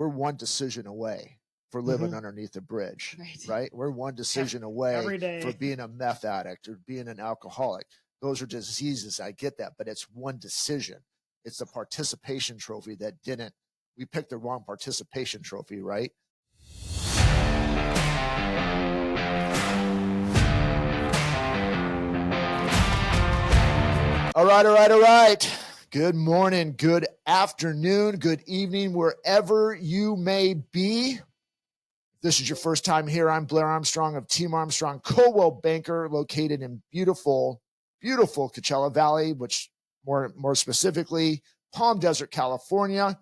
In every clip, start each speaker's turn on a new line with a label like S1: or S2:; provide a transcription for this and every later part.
S1: we're one decision away for living underneath a bridge, right? We're one decision away for being a meth addict or being an alcoholic. Those are diseases. I get that, but it's one decision. It's the participation trophy that we picked the wrong participation trophy, right? All right. Good morning, good afternoon, good evening, wherever you may be. If this is your first time here, I'm Blair Armstrong of Team Armstrong, Coldwell Banker, located in beautiful Coachella Valley, which more specifically, Palm Desert, California.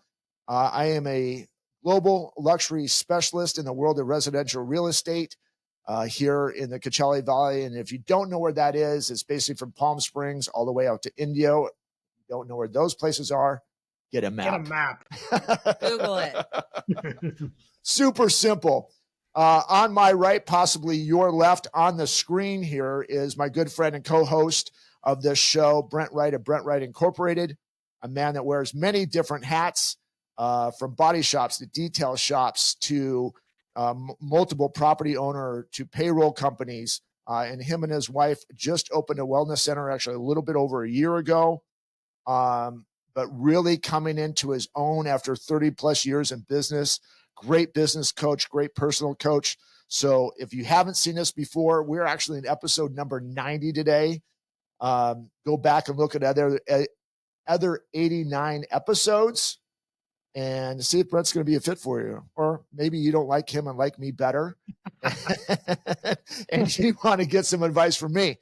S1: I am a global luxury specialist in the world of residential real estate here in the Coachella Valley. And if you don't know where that is, it's basically from Palm Springs all the way out to Indio. If you don't know where those places are, get a map.
S2: Google it.
S1: Super simple. On my right, possibly your left, on the screen here is my good friend and co-host of this show, Brent Wright of Brent Wright Incorporated, a man that wears many different hats, from body shops to detail shops to multiple property owner to payroll companies. And him and his wife just opened a wellness center actually a little bit over a year ago, but really coming into his own after 30 plus years in business. Great business coach, great personal coach. So if you haven't seen this before, we're actually in episode number 90 today. Go back and look at other 89 episodes and see if Brent's going to be a fit for you. Or maybe you don't like him and like me better. And you want to get some advice from me.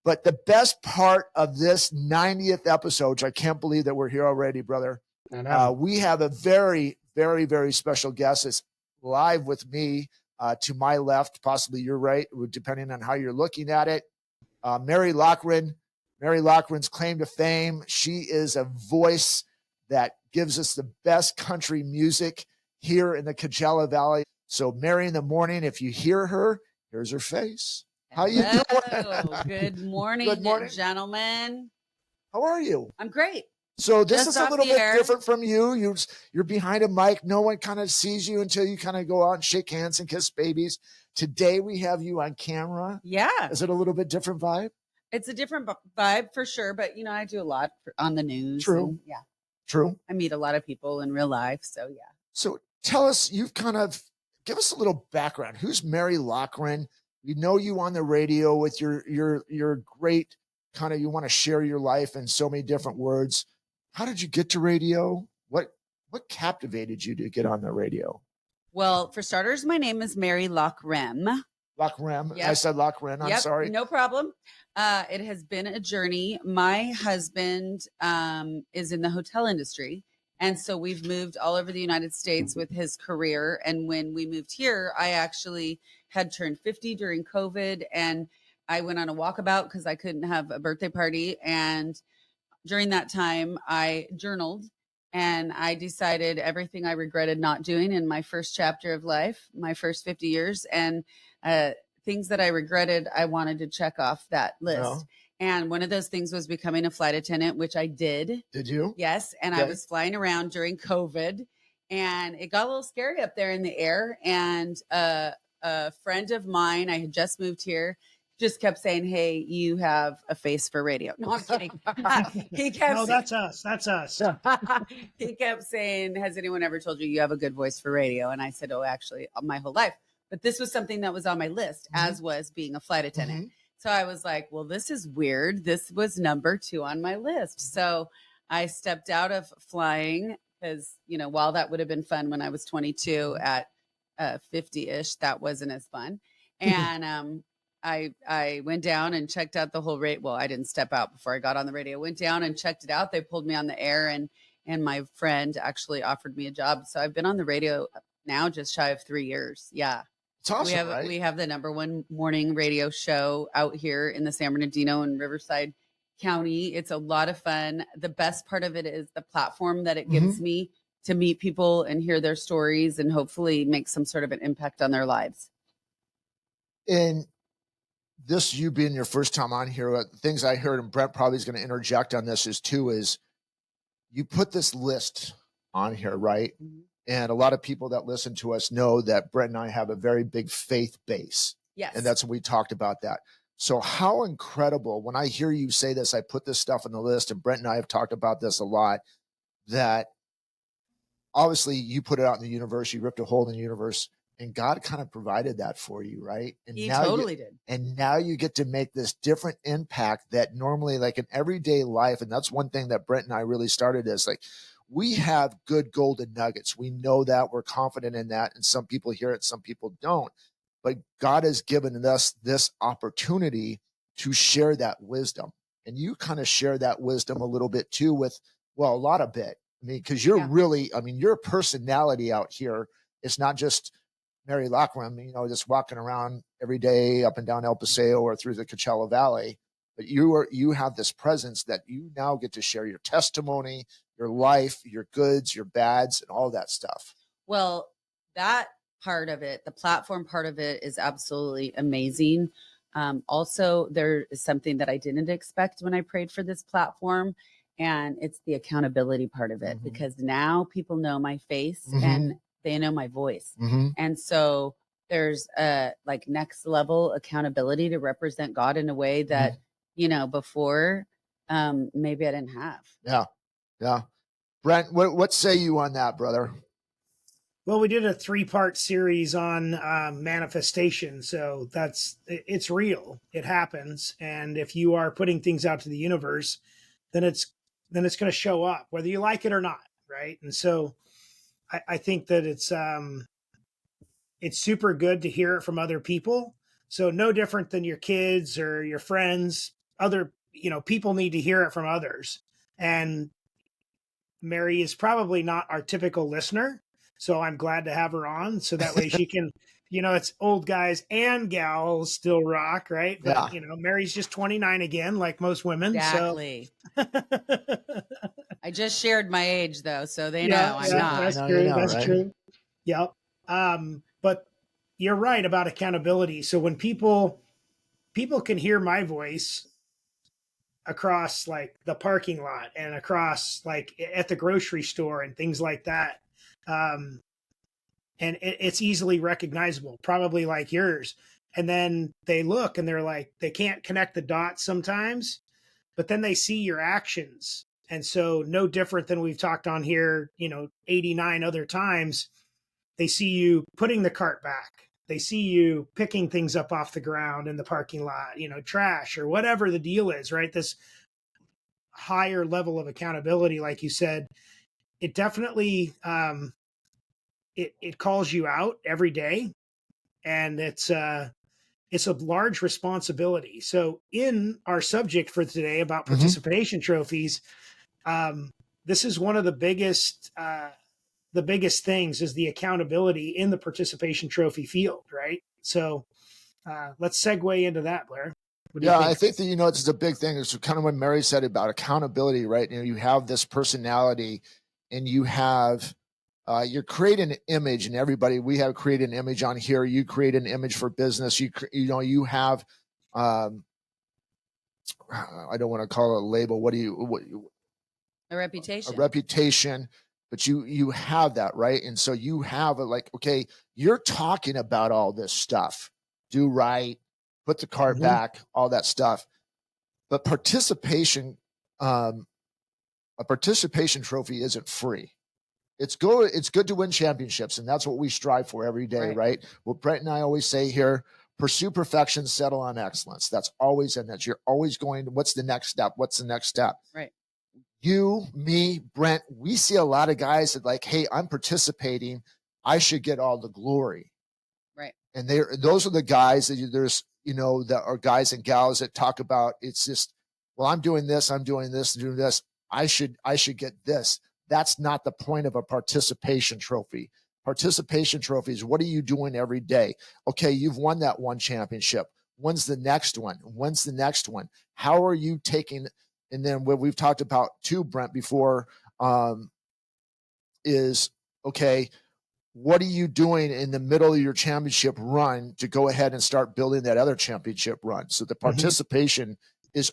S1: But the best part of this 90th episode, which I can't believe that we're here already, brother. We have a very, very, very special guest that's live with me to my left, possibly your right, depending on how you're looking at it. Mary Lockrem. Mary Lockrem's claim to fame. She is a voice that gives us the best country music here in the Coachella Valley. So Mary in the morning, if you hear her, here's her face. How you doing?
S2: Good morning, gentlemen.
S1: How are you?
S2: I'm great.
S1: So this is a little bit different from you. You're behind a mic. No one kind of sees you until you kind of go out and shake hands and kiss babies. Today we have you on camera.
S2: Yeah.
S1: Is it a little bit different vibe?
S2: It's a different vibe for sure. But, I do a lot on the news.
S1: True.
S2: Yeah.
S1: True.
S2: I meet a lot of people in real life. So, yeah.
S1: So tell us, give us a little background. Who's Mary Lockrem? We know you on the radio with your great you want to share your life in so many different words. How did you get to radio? What captivated you to get on the radio?
S2: Well, for starters, my name is Mary Lockrem.
S1: Lockrem.
S2: Yep.
S1: I said Lockrem. I'm sorry.
S2: No problem. It has been a journey. My husband is in the hotel industry. And so we've moved all over the United States with his career. And when we moved here, I actually had turned 50 during COVID. And I went on a walkabout because I couldn't have a birthday party. And during that time, I journaled and I decided everything I regretted not doing in my first chapter of life, my first 50 years, and things that I regretted, I wanted to check off that list.
S1: No.
S2: And one of those things was becoming a flight attendant, which I did.
S1: Did you?
S2: Yes. And I was flying around during COVID and it got a little scary up there in the air. And a friend of mine, I had just moved here, just kept saying, "Hey, you have a face for radio." No, I'm kidding. He kept
S3: No, that's us. That's us.
S2: He kept saying, "Has anyone ever told you you have a good voice for radio?" And I said, "Oh, actually, my whole life." But this was something that was on my list, as was being a flight attendant. So I was like, well, this is weird. This was number 2 on my list. So I stepped out of flying because, while that would have been fun when I was 22 at 50-ish, that wasn't as fun. And I went down and checked out the whole rate. Well, I didn't step out before I got on the radio. Went down and checked it out. They pulled me on the air, and my friend actually offered me a job. So I've been on the radio now just shy of 3 years. Yeah.
S1: It's awesome,
S2: we have the number 1 morning radio show out here in the San Bernardino and Riverside County. It's a lot of fun. The best part of it is the platform that it gives me to meet people and hear their stories and hopefully make some sort of an impact on their lives.
S1: And this, you being your first time on here, things I heard, and Brent probably is going to interject on this is you put this list on here, right? And a lot of people that listen to us know that Brent and I have a very big faith base.
S2: Yes.
S1: And that's what we talked about that. So how incredible, when I hear you say this, I put this stuff on the list, and Brent and I have talked about this a lot, that obviously you put it out in the universe, you ripped a hole in the universe, and God kind of provided that for you, right? And
S2: He
S1: now
S2: totally did.
S1: And now you get to make this different impact that normally, like in everyday life, and that's one thing that Brent and I really started is like, we have good golden nuggets. We know that, we're confident in that, and some people hear it, some people don't. But God has given us this opportunity to share that wisdom. And you kind of share that wisdom a little bit too with, well, a lot of bit. I mean, because you're really, I mean, your personality out here is not just Mary Lockrem, you know, just walking around every day up and down El Paseo or through the Coachella Valley. But you have this presence that you now get to share your testimony, your life, your goods, your bads, and all that stuff.
S2: Well, that part of it, the platform part of it, is absolutely amazing. Also, there is something that I didn't expect when I prayed for this platform, and it's the accountability part of it, because now people know my face and they know my voice. And so there's a like next level accountability to represent God in a way that, you know, before maybe I didn't have.
S1: Yeah. Yeah. Brent, what say you on that, brother?
S3: Well, we did a 3-part series on manifestation. So it's real. It happens. And if you are putting things out to the universe, then it's going to show up, whether you like it or not. Right. And so I think that it's super good to hear it from other people. So no different than your kids or your friends, people need to hear it from others. And Mary is probably not our typical listener. So I'm glad to have her on. So that way she can, it's old guys and gals still rock, right? But, Mary's just 29 again, like most women.
S2: Exactly. So. I just shared my age, though, so they know I'm not.
S3: That's true. That's true. Yep. But you're right about accountability. So when people can hear my voice across like the parking lot and across like at the grocery store and things like that, and it's easily recognizable, probably like yours. And then they look and they're like, they can't connect the dots sometimes, but then they see your actions. And so no different than we've talked on here, 89 other times, they see you putting the cart back. They see you picking things up off the ground in the parking lot, trash or whatever the deal is, right? This higher level of accountability, like you said, it definitely, it calls you out every day, and it's a large responsibility. So in our subject for today about participation trophies, this is one of the biggest things is the accountability in the participation trophy field, right? So let's segue into that, Blair.
S1: Yeah, I think that, it's a big thing. It's kind of what Mary said about accountability, right? You have this personality, and you have, you're creating an image, and everybody, we have created an image on here. You create an image for business. You have, I don't want to call it a label.
S2: A reputation.
S1: A reputation, but you have that, right? And so you have okay, you're talking about all this stuff. Do right, put the cart back, all that stuff. But participation, a participation trophy isn't free. It's good to win championships, and that's what we strive for every day, right? What Brent and I always say here: pursue perfection, settle on excellence. That's always in that. You're always going, what's the next step? What's the next step?
S2: Right.
S1: You, me, Brent, we see a lot of guys that like, hey, I'm participating, I should get all the glory.
S2: Right.
S1: And those are the guys that that are guys and gals that talk about, it's just, well, I'm doing this, I'm doing this, doing this. I should get this. That's not the point of a participation trophy. Participation trophies, what are you doing every day? Okay, you've won that one championship. When's the next one? When's the next one? How are you taking? And then what we've talked about too, Brent, before, is, okay, what are you doing in the middle of your championship run to go ahead and start building that other championship run? So the participation is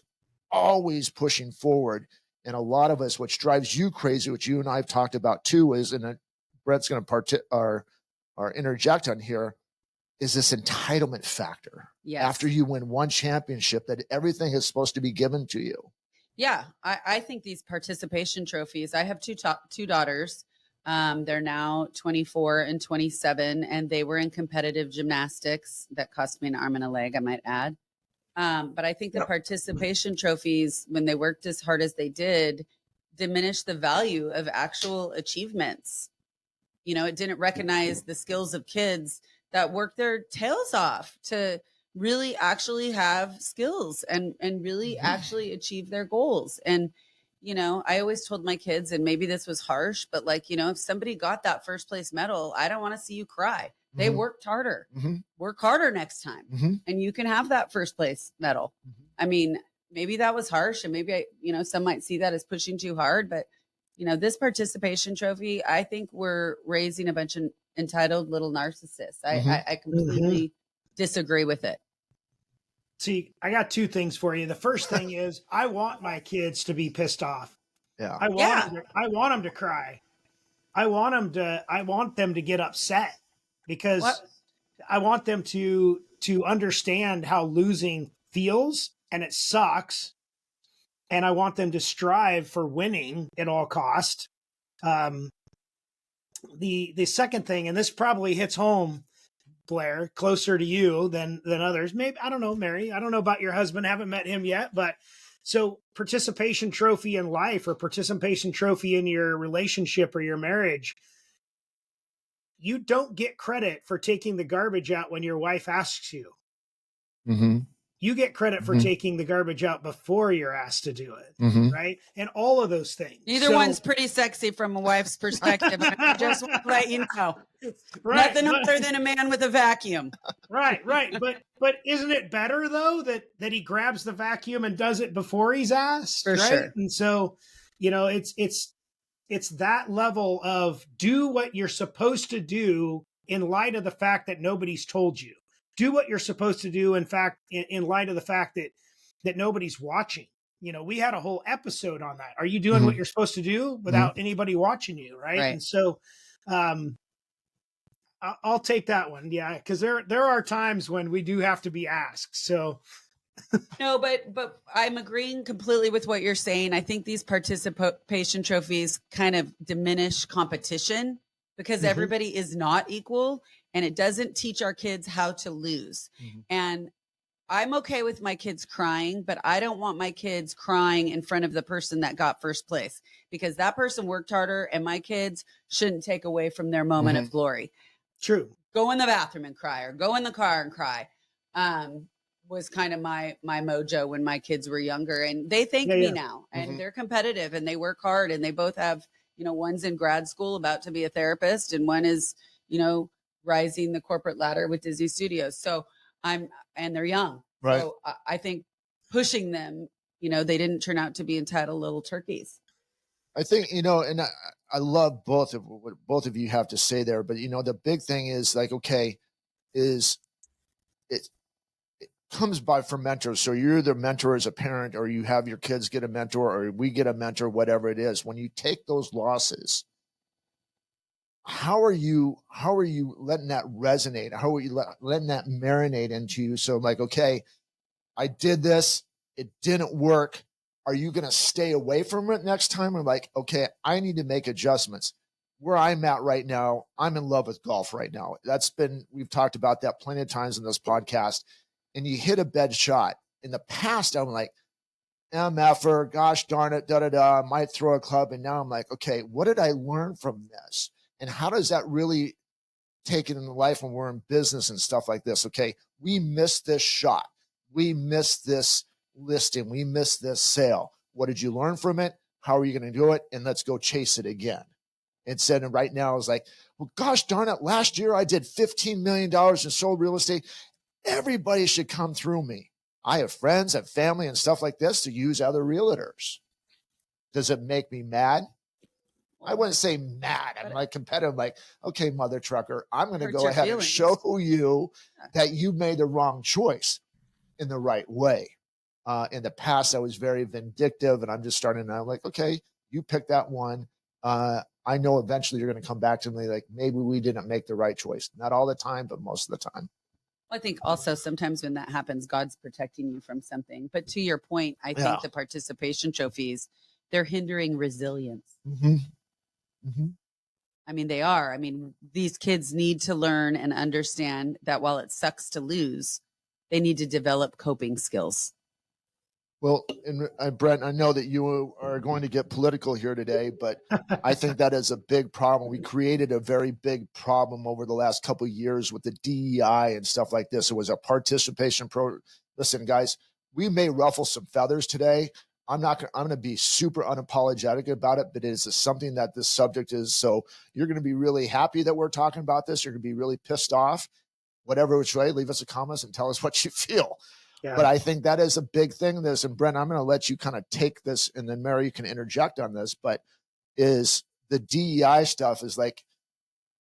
S1: always pushing forward. And a lot of us, which drives you crazy, which you and I have talked about too, is in a Brent's going to or interject on here, is this entitlement factor.
S2: Yes.
S1: After you win one championship, that everything is supposed to be given to you.
S2: Yeah, I think these participation trophies, I have two daughters. They're now 24 and 27, and they were in competitive gymnastics. That cost me an arm and a leg, I might add. But I think the participation trophies, when they worked as hard as they did, diminished the value of actual achievements. You know, it didn't recognize the skills of kids that work their tails off to really actually have skills and really actually achieve their goals. And, you know, I always told my kids, and maybe this was harsh, but like, you know, if somebody got that first place medal, I don't want to see you cry. They worked harder. Work harder next time. And you can have that first place medal. I mean, maybe that was harsh, and maybe some might see that as pushing too hard, but you know, this participation trophy, I think we're raising a bunch of entitled little narcissists. I completely disagree with it.
S3: See, I got two things for you. The first thing is I want my kids to be pissed off.
S1: Yeah.
S3: I want them to cry. I want them to get upset, because I want them to understand how losing feels, and it sucks. And I want them to strive for winning at all cost. The second thing, and this probably hits home, Blair, closer to you than others. Maybe, I don't know, Mary. I don't know about your husband. Haven't met him yet, but so participation trophy in life, or participation trophy in your relationship or your marriage. You don't get credit for taking the garbage out when your wife asks you. You get credit for taking the garbage out before you're asked to do it, right? And all of those things.
S2: Either one's pretty sexy from a wife's perspective. I just want to let you know. Right, nothing other than a man with a vacuum.
S3: Right. But isn't it better though that he grabs the vacuum and does it before he's asked?
S2: For
S3: right?
S2: Sure.
S3: And so, you know, it's that level of do what you're supposed to do in light of the fact that nobody's told you. Do what you're supposed to do, in fact, in light of the fact that nobody's watching. You know, we had a whole episode on that. Are you doing what you're supposed to do without anybody watching you, right? And so I'll take that one, yeah, because there are times when we do have to be asked. So
S2: no, but I'm agreeing completely with what you're saying. I think these participation trophies kind of diminish competition, because everybody is not equal, and it doesn't teach our kids how to lose. And I'm okay with my kids crying, but I don't want my kids crying in front of the person that got first place, because that person worked harder, and my kids shouldn't take away from their moment of glory.
S3: True.
S2: Go in the bathroom and cry, or go in the car and cry. Was kind of my mojo when my kids were younger, and they thank me now, and they're competitive, and they work hard, and they both have, you know, one's in grad school about to be a therapist, and one is, you know, rising the corporate ladder with Disney Studios. So and they're young.
S1: Right.
S2: So I think pushing them, you know, they didn't turn out to be entitled little turkeys.
S1: I think, you know, and I love what both of you have to say there, but you know, the big thing is like, okay, is it comes by from mentors. So you're the mentor as a parent, or you have your kids get a mentor, or we get a mentor, whatever it is. When you take those losses, how are you letting that resonate? How are you letting that marinate into you? So like, okay, I did this, it didn't work. Are you going to stay away from it next time? Or like, okay, I need to make adjustments. Where I'm at right now, I'm in love with golf right now. We've talked about that plenty of times in this podcast. And you hit a bad shot. In the past, I'm like, MFer, gosh darn it, I might throw a club. And now I'm like, okay, what did I learn from this? And how does that really take it in life when we're in business and stuff like this? Okay, we missed this shot. We missed this listing. We missed this sale. What did you learn from it? How are you going to do it? And let's go chase it again. Instead of right now, I was like, well, gosh darn it, last year I did $15 million and sold real estate. Everybody should come through me. I have friends and family and stuff like this to use other realtors. Does it make me mad? I wouldn't say mad. I'm like competitive, like, okay, mother trucker, I'm going to go ahead and show you that you made the wrong choice in the right way. In the past, I was very vindictive, and I'm just starting now. I'm like, okay, you pick that one. I know eventually you're going to come back to me like, maybe we didn't make the right choice. Not all the time, but most of the time.
S2: I think also sometimes when that happens, God's protecting you from something. But to your point, I
S1: Yeah.
S2: think the participation trophies, they're hindering resilience.
S1: Mm-hmm. Mm-hmm.
S2: I mean, they are. I mean, these kids need to learn and understand that while it sucks to lose, they need to develop coping skills.
S1: Well, and Brent, I know that you are going to get political here today, but I think that is a big problem. We created a very big problem over the last couple of years with the DEI and stuff like this. It was a participation Listen, guys, we may ruffle some feathers today. I'm going to be super unapologetic about it, but it is something that this subject is. So you're going to be really happy that we're talking about this. You're going to be really pissed off. Whatever which way, leave us a comment and tell us what you feel. Yeah. But I think that is a big thing in this. And Brent, I'm going to let you kind of take this, and then Mary, you can interject on this, but is the DEI stuff is like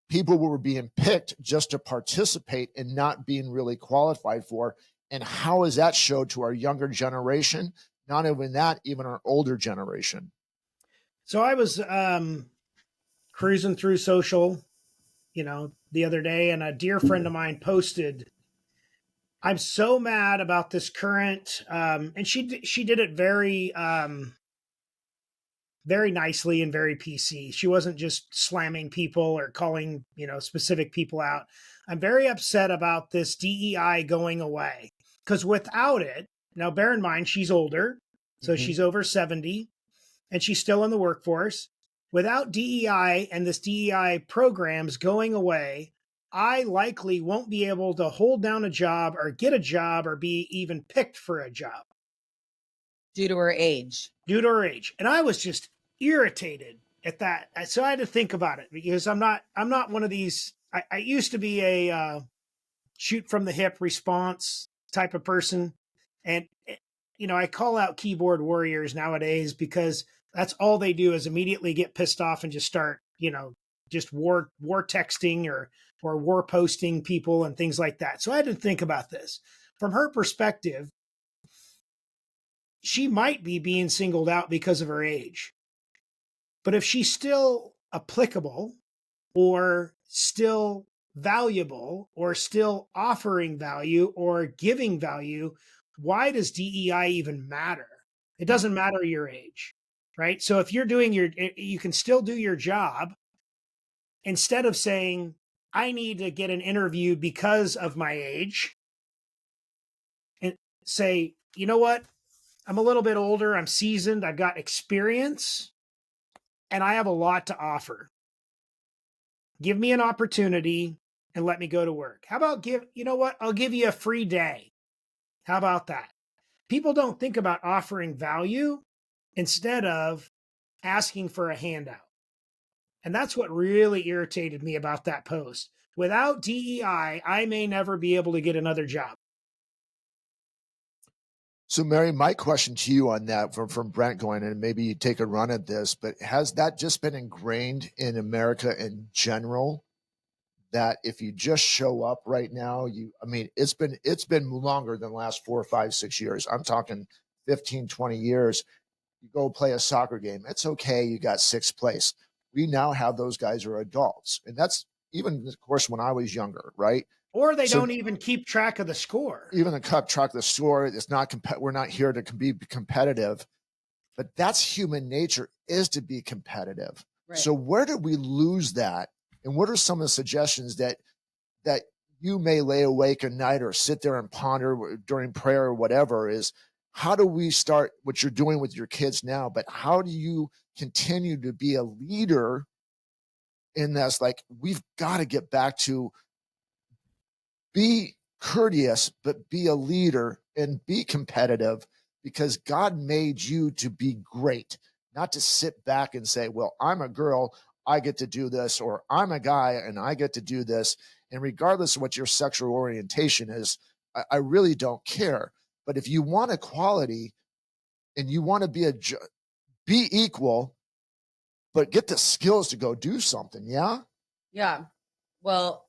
S1: people were being picked just to participate and not being really qualified for. And how is that showed to our younger generation? Not even that, even our older generation.
S3: So I was cruising through social, the other day, and a dear friend of mine posted, I'm so mad about this current, and she did it very, very nicely and very PC. She wasn't just slamming people or calling, specific people out. I'm very upset about this DEI going away, because without it, now bear in mind, she's older, so she's over 70 and she's still in the workforce. Without DEI and this DEI programs going away, I likely won't be able to hold down a job or get a job or be even picked for a job.
S2: Due to her age.
S3: And I was just irritated at that. So I had to think about it, because I'm not one of these. I used to be a shoot from the hip response type of person. And, I call out keyboard warriors nowadays because that's all they do is immediately get pissed off and just start, just war texting or war posting people and things like that. So I had to think about this from her perspective. She might be being singled out because of her age, but if she's still applicable or still valuable or still offering value or giving value, why does DEI even matter? It doesn't matter your age, right? So if you're doing you can still do your job. Instead of saying, I need to get an interview because of my age, and say, you know what? I'm a little bit older. I'm seasoned. I've got experience and I have a lot to offer. Give me an opportunity and let me go to work. How about I'll give you a free day. How about that? People don't think about offering value instead of asking for a handout. And that's what really irritated me about that post. Without DEI, I may never be able to get another job.
S1: So, Mary, my question to you on that from Brent going, and maybe you take a run at this, but has that just been ingrained in America in general? That if you just show up right now, it's been longer than the last 4, 5, 6 years. I'm talking 15, 20 years. You go play a soccer game. It's okay. You got sixth place. We now have those guys are adults. And that's even, of course, when I was younger, right?
S3: Or they don't even keep track of the score.
S1: Even the cup track the score. It's not, we're not here to be competitive, but that's human nature, is to be competitive. Right. So where did we lose that? And what are some of the suggestions that you may lay awake at night or sit there and ponder during prayer or whatever, is how do we start what you're doing with your kids now, but how do you continue to be a leader in this? Like, we've got to get back to be courteous, but be a leader and be competitive, because God made you to be great, not to sit back and say, well, I'm a girl, I get to do this, or I'm a guy and I get to do this. And regardless of what your sexual orientation is, I really don't care. But if you want equality and you want to be equal, but get the skills to go do something. Yeah.
S2: Yeah. Well,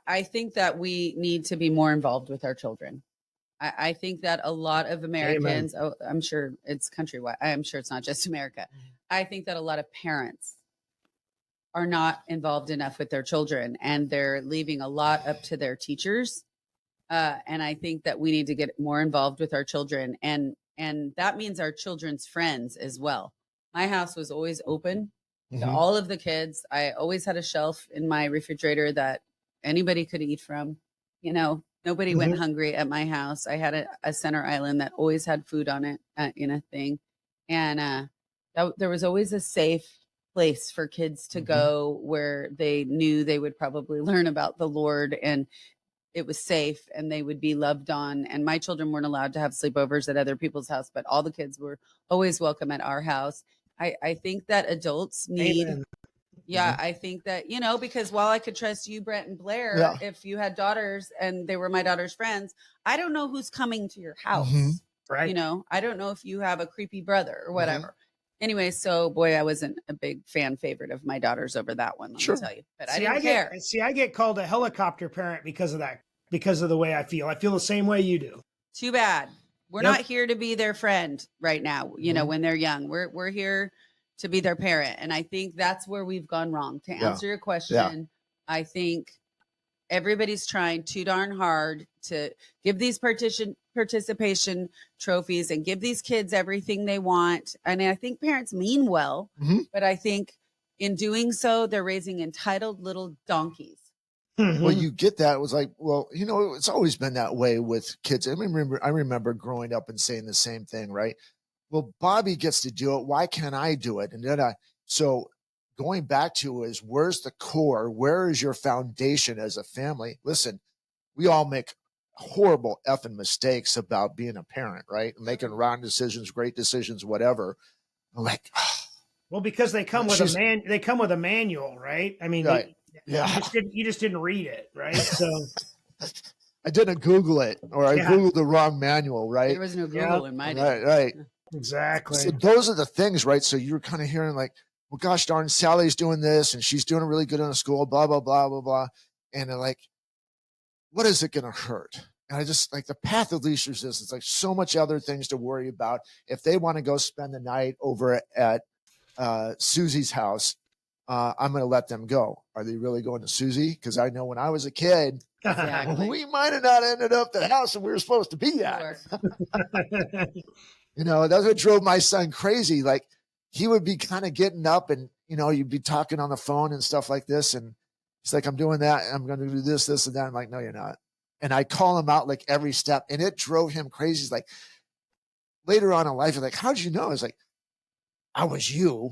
S2: I think that we need to be more involved with our children. I think that a lot of Americans, I'm sure it's countrywide. I'm sure it's not just America. I think that a lot of parents are not involved enough with their children, and they're leaving a lot up to their teachers. And I think that we need to get more involved with our children, and that means our children's friends as well. My house was always open to all of the kids. I always had a shelf in my refrigerator that anybody could eat from. You know, nobody went hungry at my house. I had a center island that always had food on it in a thing. And there was always a safe place for kids to go where they knew they would probably learn about the Lord, and it was safe and they would be loved on. And my children weren't allowed to have sleepovers at other people's house, but all the kids were always welcome at our house. I think that adults need, I think that, you know, because while I could trust you, Brent and Blair, if you had daughters and they were my daughter's friends, I don't know who's coming to your house.
S3: Right.
S2: You know, I don't know if you have a creepy brother or whatever. Anyway, so boy, I wasn't a big fan favorite of my daughters over that one. Let me tell you, but I didn't care.
S3: I get called a helicopter parent because of that, because of the way I feel. I feel the same way you do.
S2: Too bad. We're not here to be their friend right now. You know, when they're young, we're here to be their parent. And I think that's where we've gone wrong. To answer your question, I think everybody's trying too darn hard to give these participation trophies and give these kids everything they want. And I think parents mean well, but I think in doing so, they're raising entitled little donkeys.
S1: Well, you get that. It was like, well, you know, it's always been that way with kids. I remember growing up and saying the same thing, right? Well, Bobby gets to do it. Why can't I do it? And then so going back to is, where's the core? Where is your foundation as a family? Listen, we all make horrible effing mistakes about being a parent, right? Making wrong decisions, great decisions, whatever. I'm like,
S3: well, because they come with a manual, right? I mean, you just didn't read it, right? So
S1: I didn't Google it, or I Googled the wrong manual, right?
S2: There was no Google in my day.
S1: Right.
S3: Exactly.
S1: So those are the things, right? So you're kind of hearing like, well, gosh darn, Sally's doing this and she's doing really good in the school, blah, blah, blah, blah, blah. And they're like, what is it going to hurt? And I just like the path of least resistance, like so much other things to worry about. If they want to go spend the night over at Susie's house, I'm going to let them go. Are they really going to Susie? Because I know when I was a kid, we might have not ended up the house that we were supposed to be at. You know, that's what drove my son crazy. Like he would be kind of getting up and, you know, you'd be talking on the phone and stuff like this. And he's like, I'm doing that. I'm going to do this, this, and that. I'm like, no, you're not. And I call him out like every step, and it drove him crazy. He's like, later on in life, he's like, how'd you know? It's like, I was you.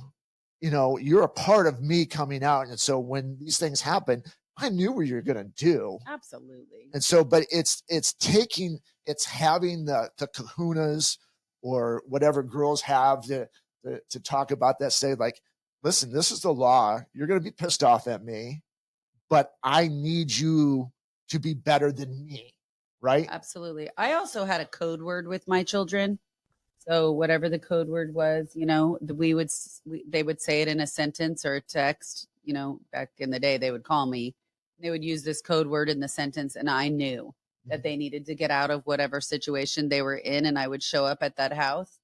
S1: You know, you're a part of me coming out. And so when these things happen, I knew what you were going to do.
S2: Absolutely.
S1: And so, but it's having the kahunas or whatever girls have to talk about that, say like, listen, this is the law. You're going to be pissed off at me, but I need you to be better than me. Right.
S2: Absolutely. I also had a code word with my children. So whatever the code word was, you know, they would say it in a sentence or a text. You know, back in the day, they would call me. They would use this code word in the sentence, and I knew that they needed to get out of whatever situation they were in, and I would show up at that house,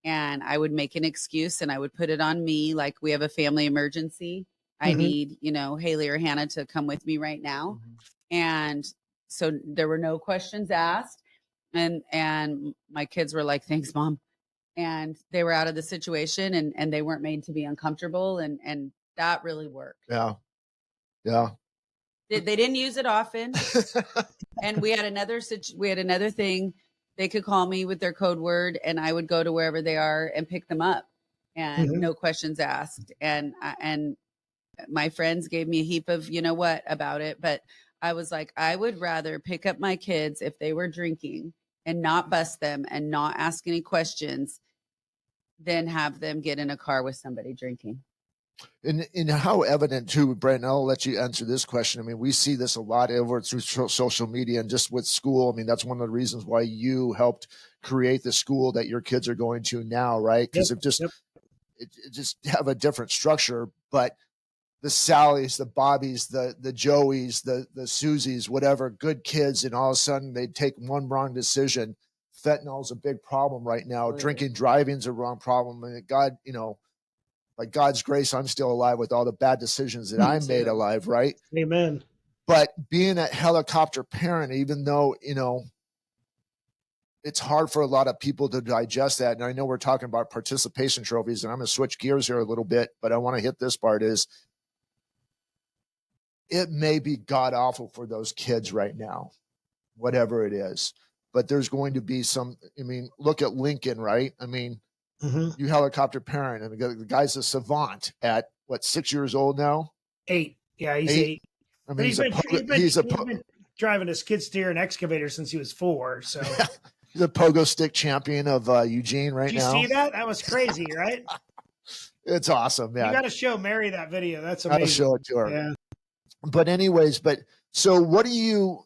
S2: and I would make an excuse, and I would put it on me, like we have a family emergency. I need, you know, Haley or Hannah to come with me right now, and so there were no questions asked, and my kids were like, "Thanks, Mom." And they were out of the situation, and they weren't made to be uncomfortable. And that really worked.
S1: Yeah. Yeah.
S2: They didn't use it often. And we had another thing. They could call me with their code word, and I would go to wherever they are and pick them up, and no questions asked. And my friends gave me a heap of, you know what, about it. But I was like, I would rather pick up my kids if they were drinking and not bust them and not ask any questions than have them get in a car with somebody drinking.
S1: And how evident too, Brent, and I'll let you answer this question. I mean, we see this a lot over through social media and just with school. I mean, that's one of the reasons why you helped create the school that your kids are going to now, right? Because it just have a different structure. But Sallys, the Bobbies, the Joeys, the Susies, whatever, good kids, and all of a sudden they take one wrong decision. Fentanyl is a big problem right now. Drinking, driving is a wrong problem. And God, by God's grace, I'm still alive with all the bad decisions that I made alive, right?
S3: Amen.
S1: But being a helicopter parent, even though, it's hard for a lot of people to digest that. And I know we're talking about participation trophies, and I'm going to switch gears here a little bit, but I want to hit this part is it may be god awful for those kids right now, whatever it is, but there's going to be look at Lincoln, right? You helicopter parent, and the guy's a savant at 6 years old now?
S3: 8. Yeah, he's 8. He's been driving a skid steer and excavator since he was 4. So
S1: he's a pogo stick champion of Eugene right now.
S3: Did you see that? That was crazy, right?
S1: It's awesome, man.
S3: You got to show Mary that video. That's amazing.
S1: I'll show it to her.
S3: Yeah.
S1: But anyways, so what do you,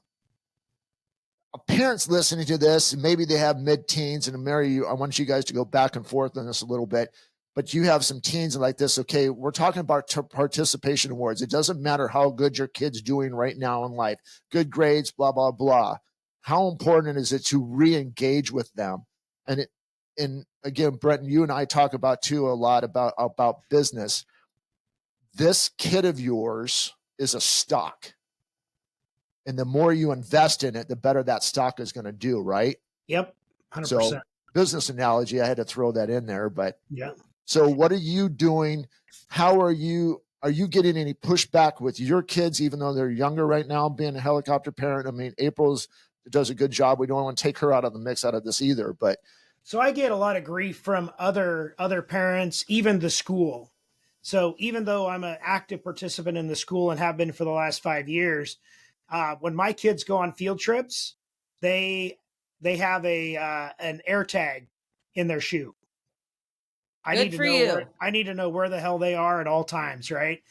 S1: parents listening to this, and maybe they have mid-teens, and Mary, I want you guys to go back and forth on this a little bit, but you have some teens like this. Okay, we're talking about participation awards. It doesn't matter how good your kid's doing right now in life, good grades, blah, blah, blah. How important is it to re-engage with them? And again, Brent, you and I talk about too a lot about business. This kid of yours is a stock. And the more you invest in it, the better that stock is going to do, right?
S3: Yep, 100%.
S1: So, business analogy, I had to throw that in there, but
S3: yeah.
S1: So what are you doing? How are you getting any pushback with your kids, even though they're younger right now, being a helicopter parent? April does a good job. We don't want to take her out of the mix out of this either, but.
S3: So I get a lot of grief from other parents, even the school. So even though I'm an active participant in the school and have been for the last 5 years, when my kids go on field trips, they have an air tag in their shoe. I need to know where the hell they are at all times, right?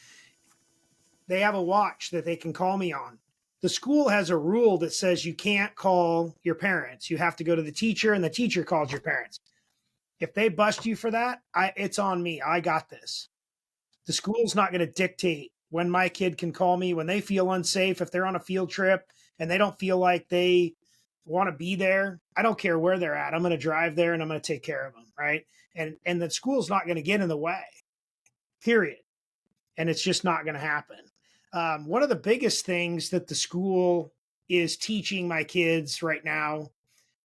S3: They have a watch that they can call me on. The school has a rule that says you can't call your parents. You have to go to the teacher, and the teacher calls your parents. If they bust you for that, it's on me. I got this. The school's not going to dictate when my kid can call me, when they feel unsafe, if they're on a field trip and they don't feel like they want to be there. I don't care where they're at. I'm going to drive there and I'm going to take care of them, right? And the school's not going to get in the way, period. And it's just not going to happen. One of the biggest things that the school is teaching my kids right now,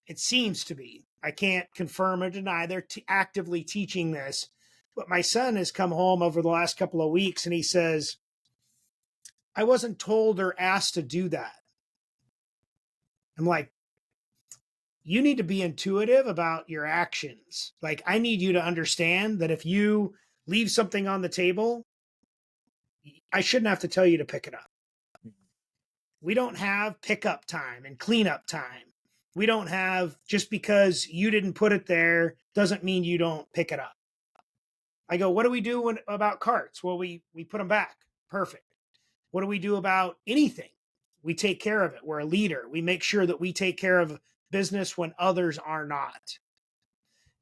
S3: it seems to be, I can't confirm or deny, they're actively teaching this, but my son has come home over the last couple of weeks and he says, I wasn't told or asked to do that. I'm like, you need to be intuitive about your actions. Like, I need you to understand that if you leave something on the table, I shouldn't have to tell you to pick it up. We don't have pickup time and cleanup time. We don't have, just because you didn't put it there doesn't mean you don't pick it up. I go, what do we do about carts? Well, we put them back. Perfect. What do we do about anything? We take care of it. We're a leader. We make sure that we take care of business when others are not.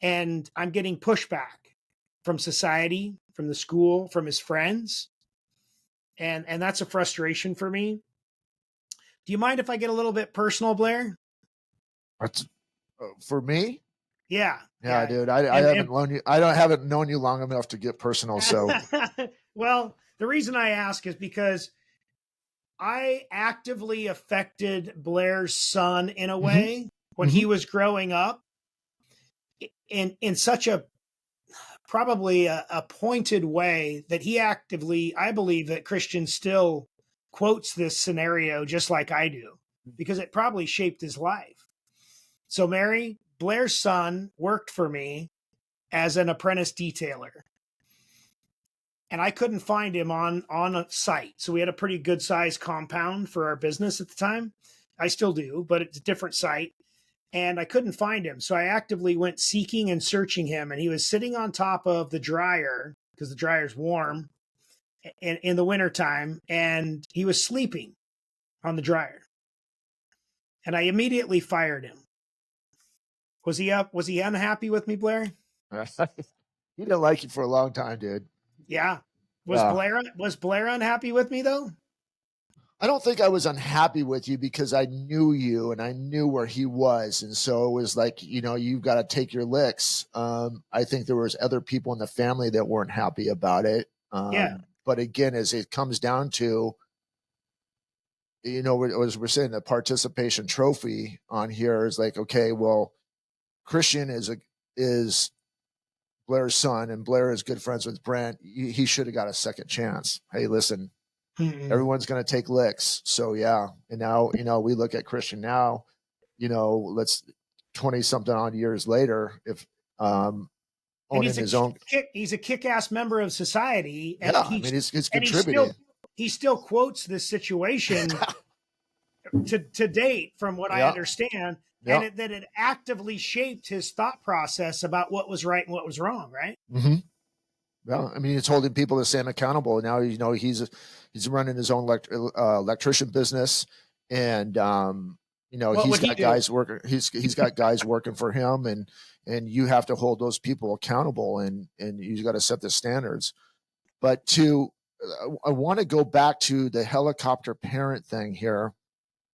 S3: And I'm getting pushback from society, from the school, from his friends. And that's a frustration for me. Do you mind if I get a little bit personal, Blair?
S1: For me?
S3: Yeah,
S1: dude. I haven't known you long enough to get personal. So,
S3: well, the reason I ask is because I actively affected Blair's son in a way when he was growing up, in such a probably a pointed way that he actively, I believe that Christian still quotes this scenario just like I do, because it probably shaped his life. So Mary, Blair's son worked for me as an apprentice detailer. And I couldn't find him on a site. So we had a pretty good sized compound for our business at the time. I still do, but it's a different site. And I couldn't find him. So I actively went seeking and searching him. And he was sitting on top of the dryer, because the dryer's warm in the wintertime. And he was sleeping on the dryer. And I immediately fired him. Was he up? Was he unhappy with me, Blair?
S1: he didn't like you for a long time, dude.
S3: Yeah. Was Blair unhappy with me though?
S1: I don't think I was unhappy with you because I knew you and I knew where he was. And so it was like, you've got to take your licks. I think there was other people in the family that weren't happy about it.
S3: Yeah.
S1: But again, as it comes down to, as we're saying, the participation trophy on here is like, okay, well, Christian is Blair's son and Blair is good friends with Brent. He should have got a second chance. Hey, listen, everyone's going to take licks. So yeah. And now, we look at Christian now, let's 20 something odd years later, if, owning his own,
S3: he's a kick-ass member of society. And
S1: yeah, he's contributing.
S3: He still quotes this situation to date from what I understand.
S1: Yeah.
S3: And that it actively shaped his thought process about what was right and what was wrong. Right.
S1: Mm-hmm. Well, it's holding people the same accountable. Now, he's running his own electrician business, and he's got guys working. He's got guys working for him, and you have to hold those people accountable, and you got to set the standards. But I want to go back to the helicopter parent thing here,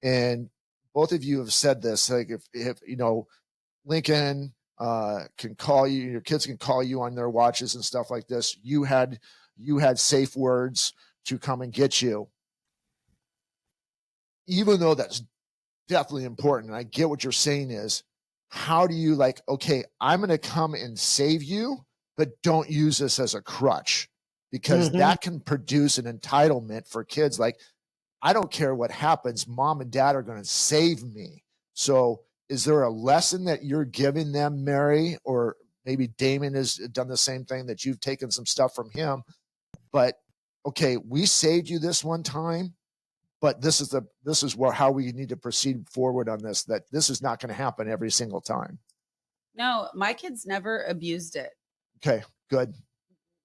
S1: and both of you have said this. Like if Lincoln can call you, your kids can call you on their watches and stuff like this. You had safe words to come and get you. Even though that's definitely important, and I get what you're saying is, how do you okay, I'm going to come and save you, but don't use this as a crutch, because that can produce an entitlement for kids. Like, I don't care what happens, mom and dad are going to save me. So is there a lesson that you're giving them, Mary, or maybe Damon has done the same thing, that you've taken some stuff from him, but okay, we saved you this one time, but this is how we need to proceed forward on this, that this is not going to happen every single time.
S2: No, my kids never abused it.
S1: Okay, good.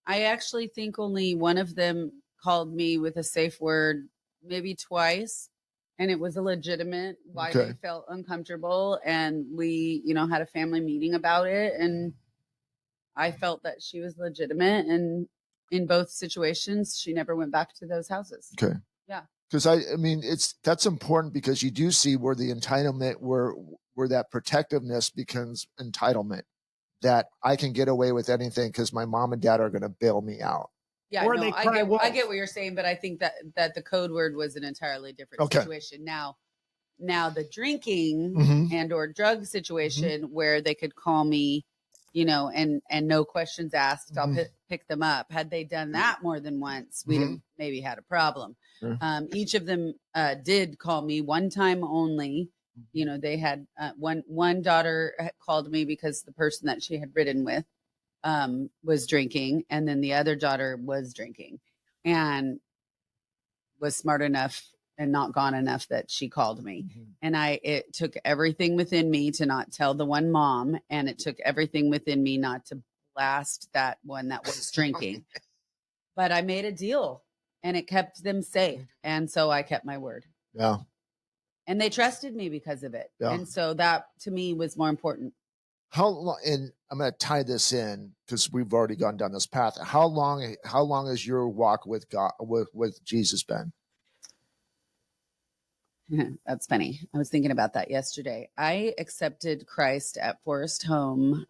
S2: I actually think only one of them called me with a safe word, maybe twice. And it was a legitimate why they felt uncomfortable. And we, had a family meeting about it. And I felt that she was legitimate. And in both situations, she never went back to those houses.
S1: Okay.
S2: Yeah.
S1: Because that's important, because you do see where the entitlement, where that protectiveness becomes entitlement, that I can get away with anything because my mom and dad are going to bail me out.
S2: Yeah,
S3: or
S2: I get what you're saying, but I think that the code word was an entirely different situation. Now the drinking and or drug situation where they could call me, and no questions asked, I'll pick them up. Had they done that more than once, we'd have maybe had a problem. Each of them did call me one time only. They had one daughter called me because the person that she had ridden with was drinking, and then the other daughter was drinking and was smart enough and not gone enough that she called me. And it took everything within me to not tell the one mom, and it took everything within me not to blast that one that was drinking. But I made a deal, and it kept them safe, and so I kept my word.
S1: Yeah.
S2: And they trusted me because of it.
S1: Yeah.
S2: And so that to me was more important.
S1: How long? And I'm going to tie this in because we've already gone down this path. How long has your walk with God, with Jesus been?
S2: That's funny. I was thinking about that yesterday. I accepted Christ at Forest Home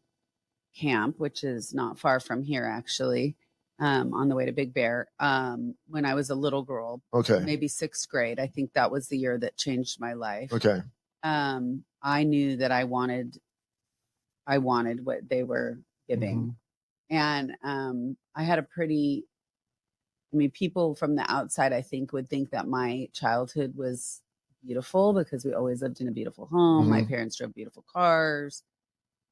S2: Camp, which is not far from here, actually, on the way to Big Bear, when I was a little girl.
S1: Okay.
S2: Maybe 6th grade. I think that was the year that changed my life.
S1: Okay.
S2: I knew that I wanted what they were giving. And I had people from the outside, I think, would think that my childhood was beautiful because we always lived in a beautiful home. My parents drove beautiful cars,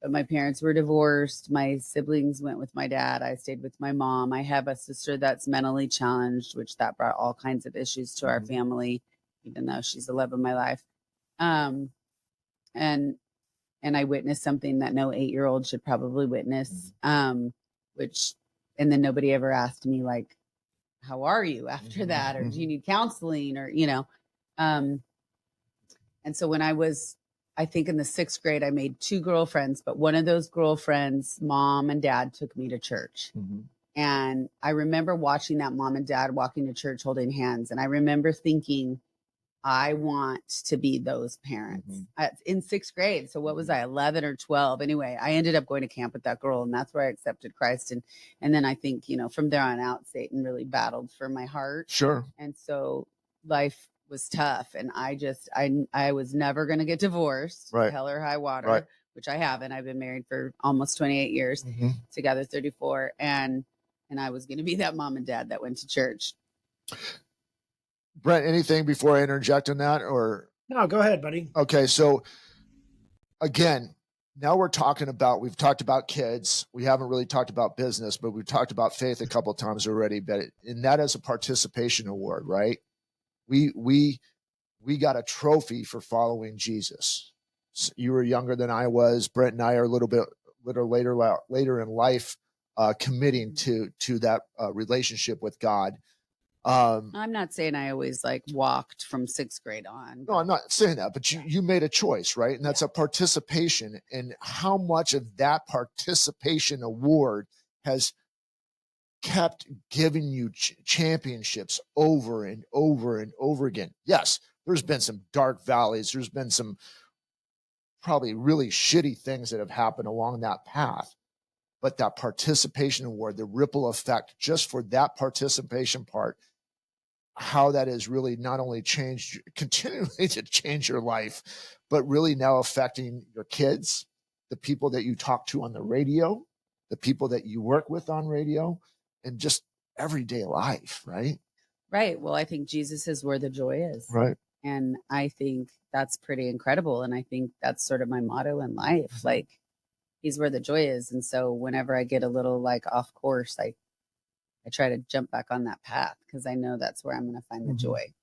S2: but my parents were divorced. My siblings went with my dad. I stayed with my mom. I have a sister that's mentally challenged, which that brought all kinds of issues to our family, even though she's the love of my life. And I witnessed something that no 8-year-old should probably witness, and then nobody ever asked me, like, how are you after that? Or do you need counseling? Or, and so when I was, I think in the 6th grade, I made 2 girlfriends, but one of those girlfriends, mom and dad took me to church. And I remember watching that mom and dad walking to church holding hands. And I remember thinking, I want to be those parents in sixth grade. So what was I, 11 or 12? Anyway, I ended up going to camp with that girl, and that's where I accepted Christ. And then I think, from there on out, Satan really battled for my heart.
S1: Sure.
S2: And so life was tough. And I was never going to get divorced,
S1: Right.
S2: hell or high water,
S1: Right.
S2: which I haven't. I've been married for almost 28 years, together 34. And I was going to be that mom and dad that went to church.
S1: Brent, anything before I interject on that, or?
S3: No, go ahead, buddy.
S1: Okay. So again, now we've talked about kids. We haven't really talked about business, but we've talked about faith a couple of times already, and that is a participation award, right? We got a trophy for following Jesus. So you were younger than I was. Brent and I are a little later in life, committing to that relationship with God.
S2: I'm not saying I always walked from sixth grade on.
S1: No, I'm not saying that, but you made a choice, right? And that's a participation. And how much of that participation award has kept giving you championships over and over and over again? Yes, there's been some dark valleys. There's been some probably really shitty things that have happened along that path. But that participation award, the ripple effect just for that participation part, how that has really not only continually to change your life, but really now affecting your kids, the people that you talk to on the radio, the people that you work with on radio, and just everyday life, right?
S2: Right. Well, I think Jesus is where the joy is.
S1: Right.
S2: And I think that's pretty incredible. And I think that's sort of my motto in life. He's where the joy is. And so whenever I get a little off course, I try to jump back on that path because I know that's where I'm going to find the joy.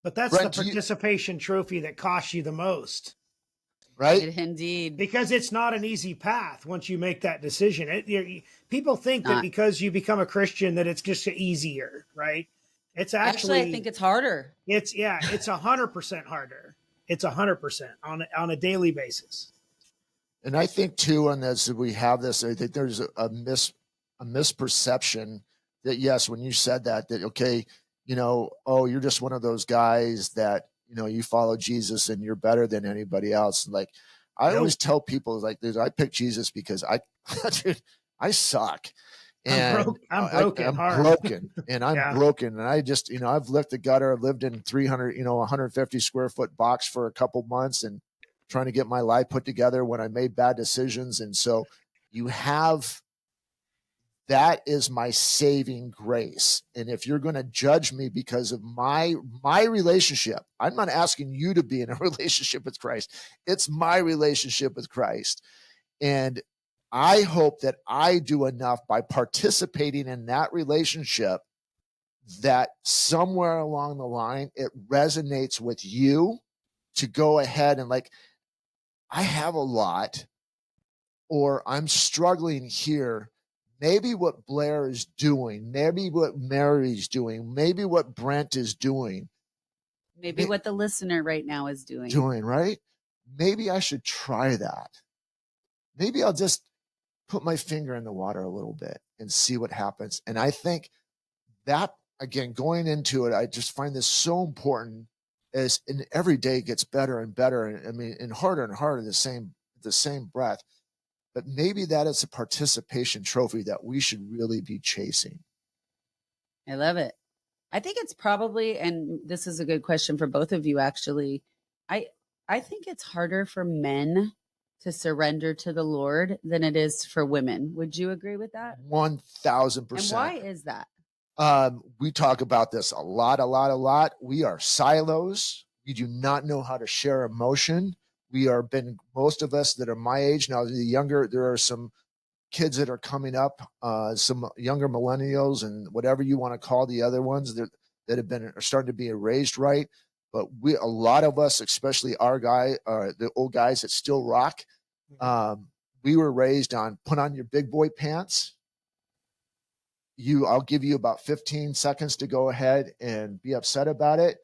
S3: But that's Brent, the participation trophy that costs you the most.
S1: Right?
S2: Indeed.
S3: Because it's not an easy path once you make that decision. People think that because you become a Christian that it's just easier, right? It's actually
S2: I think it's harder.
S3: It's 100% harder. It's 100% on a daily basis.
S1: And I think too, on this, we have this, I think there's a misperception that, yes, when you said that, okay, you're just one of those guys that, you follow Jesus and you're better than anybody else. Like, I always tell people, dude, I picked Jesus because I suck. And
S3: I'm broken.
S1: And I'm broken. And I just, I've lived the gutter. I've lived in 150 square foot box for a couple months and trying to get my life put together when I made bad decisions. And so that is my saving grace. And if you're going to judge me because of my relationship, I'm not asking you to be in a relationship with Christ. It's my relationship with Christ. And I hope that I do enough by participating in that relationship that somewhere along the line, it resonates with you to go ahead and I have a lot, or I'm struggling here. Maybe what Blair is doing, maybe what Mary's doing, maybe what Brent is doing.
S2: Maybe what the listener right now is doing.
S1: Right? Maybe I should try that. Maybe I'll just put my finger in the water a little bit and see what happens. And I think that, again, going into it, I just find this so important as in every day gets better and better. And harder and harder, the same breath. But maybe that is a participation trophy that we should really be chasing.
S2: I love it. I think it's probably, and this is a good question for both of you, actually. I think it's harder for men to surrender to the Lord than it is for women. Would you agree with that?
S1: 1,000%.
S2: And why is that?
S1: We talk about this a lot. We are silos. We do not know how to share emotion. Most of us that are my age now, the younger, there are some kids that are coming up, some younger millennials and whatever you want to call the other ones that are starting to be erased, right? But a lot of us, especially the old guys that still rock, we were raised on put on your big boy pants. I'll give you about 15 seconds to go ahead and be upset about it,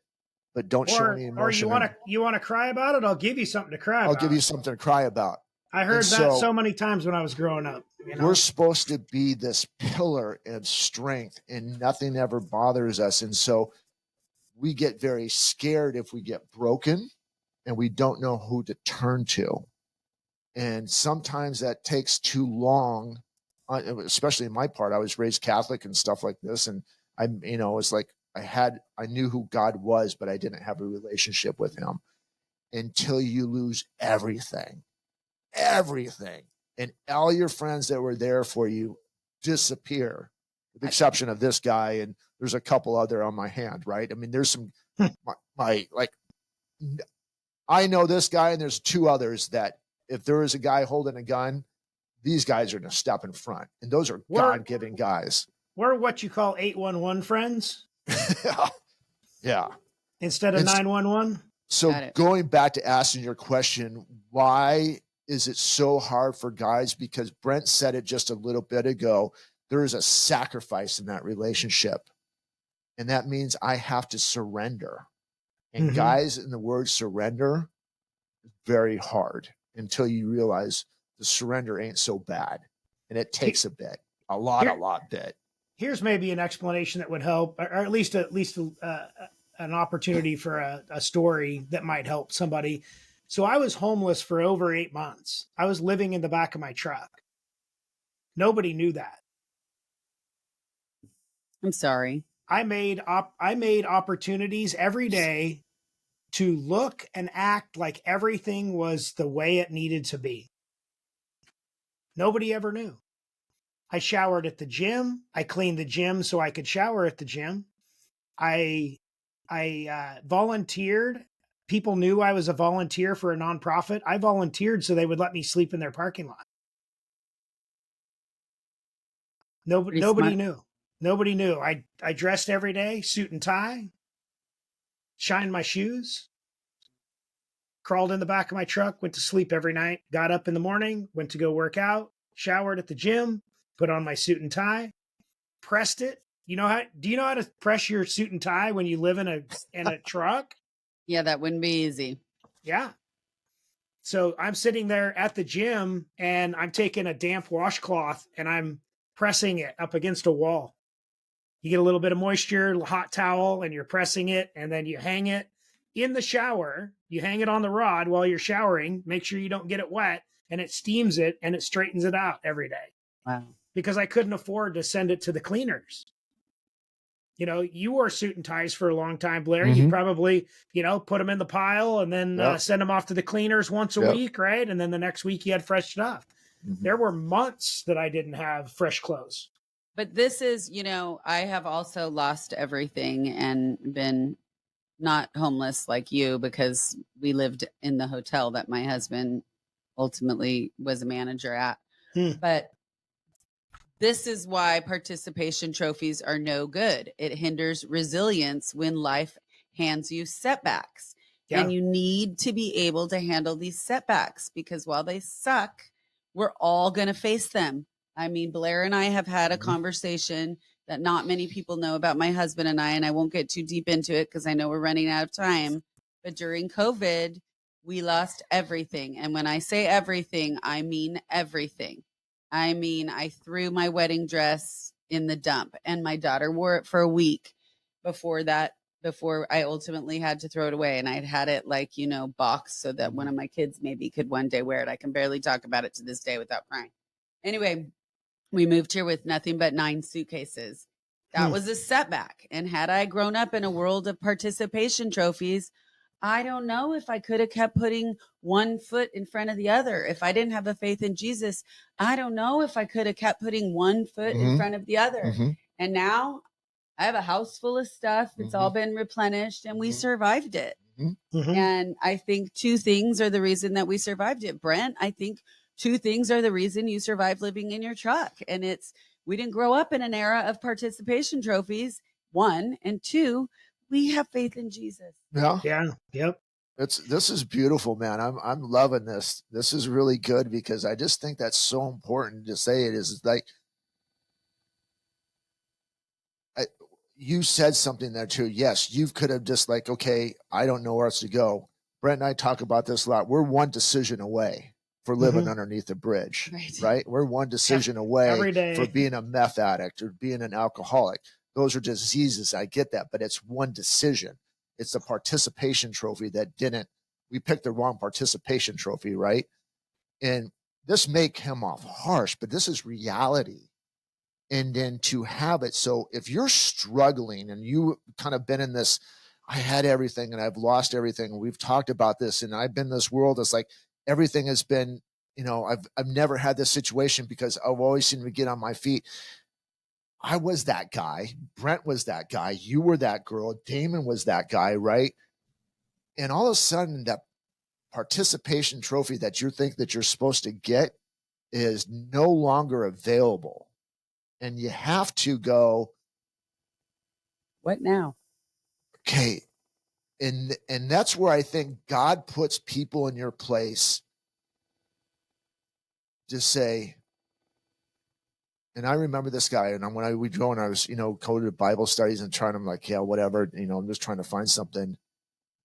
S1: but don't show any emotion.
S3: Or you want to cry about it? I'll give you something to cry about.
S1: I'll give you something to cry about.
S3: I
S1: And
S3: heard that
S1: so
S3: so many times when I was growing up. You know?
S1: we're supposed to be this pillar of strength and nothing ever bothers us. And so we get very scared if we get broken and we don't know who to turn to. And sometimes that takes too long, especially in my part. I was raised Catholic and stuff like this. And it's like I knew who God was, but I didn't have a relationship with him until you lose everything. And all your friends that were there for you disappear, with the exception of this guy. And there's a couple other on my hand, right? I mean, there's some, I know this guy, and there's two others that if there is a guy holding a gun, these guys are going to step in front. And those are God-given guys.
S3: We're what you call 811 friends.
S1: Yeah.
S3: Instead of 911.
S1: So going back to asking your question, why is it so hard for guys? Because Brent said it just a little bit ago. There is a sacrifice in that relationship. And that means I have to surrender. And guys, in the word surrender, very hard until you realize the surrender ain't so bad. And it takes a bit, a lot bit.
S3: Here's maybe an explanation that would help, or at least an opportunity for a story that might help somebody. So I was homeless for over 8 months. I was living in the back of my truck. Nobody knew that.
S2: I'm sorry.
S3: I made opportunities every day to look and act like everything was the way it needed to be. Nobody ever knew. I showered at the gym. I cleaned the gym so I could shower at the gym. I volunteered. People knew I was a volunteer for a nonprofit. I volunteered so they would let me sleep in their parking lot. Nobody knew. Nobody knew. I dressed every day, suit and tie, shined my shoes, crawled in the back of my truck, went to sleep every night, got up in the morning, went to go work out, showered at the gym, put on my suit and tie, pressed it. Do you know how to press your suit and tie when you live in a truck?
S2: Yeah, that wouldn't be easy.
S3: Yeah. So I'm sitting there at the gym and I'm taking a damp washcloth and I'm pressing it up against a wall. You get a little bit of moisture, a hot towel, and you're pressing it, and then you hang it in the shower. You hang it on the rod while you're showering. Make sure you don't get it wet, and it steams it and it straightens it out every day.
S2: Wow.
S3: Because I couldn't afford to send it to the cleaners. You wore suit and ties for a long time, Blair. You probably, put them in the pile and then send them off to the cleaners once a week, right? And then the next week you had fresh stuff. There were months that I didn't have fresh clothes.
S2: But this is, I have also lost everything and been not homeless like you because we lived in the hotel that my husband ultimately was a manager at. But this is why participation trophies are no good. It hinders resilience when life hands you setbacks. Yeah. And you need to be able to handle these setbacks because while they suck, we're all going to face them. I mean, Blair and I have had a conversation that not many people know about my husband and I won't get too deep into it because I know we're running out of time. But during COVID, we lost everything. And when I say everything, I mean everything. I mean, I threw my wedding dress in the dump and my daughter wore it for a week before I ultimately had to throw it away. And I'd had it boxed so that one of my kids maybe could one day wear it. I can barely talk about it to this day without crying. Anyway, we moved here with nothing but 9 suitcases. That was a setback. And had I grown up in a world of participation trophies, I don't know if I could have kept putting one foot in front of the other. If I didn't have a faith in Jesus, I don't know if I could have kept putting one foot in front of the other. And now I have a house full of stuff. It's all been replenished and we survived it. And I think 2 things are the reason that we survived it. Brent, I think 2 things are the reason you survived living in your truck. And we didn't grow up in an era of participation trophies, 1, and 2, we have faith in Jesus.
S1: Yeah.
S3: Yeah. Yep.
S1: This is beautiful, man. I'm loving this. This is really good because I just think that's so important to say. It is like you said something there too. Yes, you could have just okay, I don't know where else to go. Brent and I talk about this a lot. We're one decision away for living underneath a bridge, right? We're one decision away
S3: Every day.
S1: for being a meth addict or being an alcoholic. Those are diseases. I get that, but it's one decision. It's a participation trophy we picked the wrong participation trophy, right? And this may come off harsh, but this is reality. And then to have it. So if you're struggling and you kind of been in this, I had everything and I've lost everything. We've talked about this, and I've been in this world that's like everything has been, I've never had this situation because I've always seemed to get on my feet. I was that guy. Brent was that guy. You were that girl. Damon was that guy, right? And all of a sudden, that participation trophy that you think that you're supposed to get is no longer available. And you have to go,
S2: what now?
S1: Okay. And that's where I think God puts people in your place to say, and I remember this guy, and when we go and I was, go to Bible studies and I'm like, yeah, whatever, I'm just trying to find something.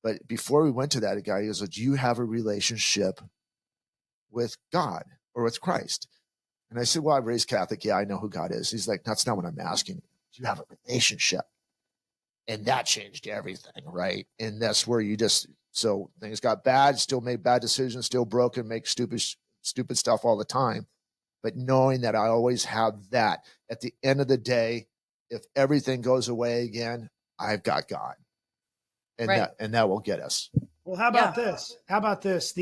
S1: But before we went to that, a guy goes, do you have a relationship with God or with Christ? And I said, well, I'm raised Catholic. Yeah, I know who God is. He's like, that's not what I'm asking. Do you have a relationship? And that changed everything, right? And that's where so things got bad, still made bad decisions, still broken, make stupid stuff all the time. But knowing that I always have that at the end of the day, if everything goes away again, I've got God. And that will get us.
S3: Well, how about this? How about this?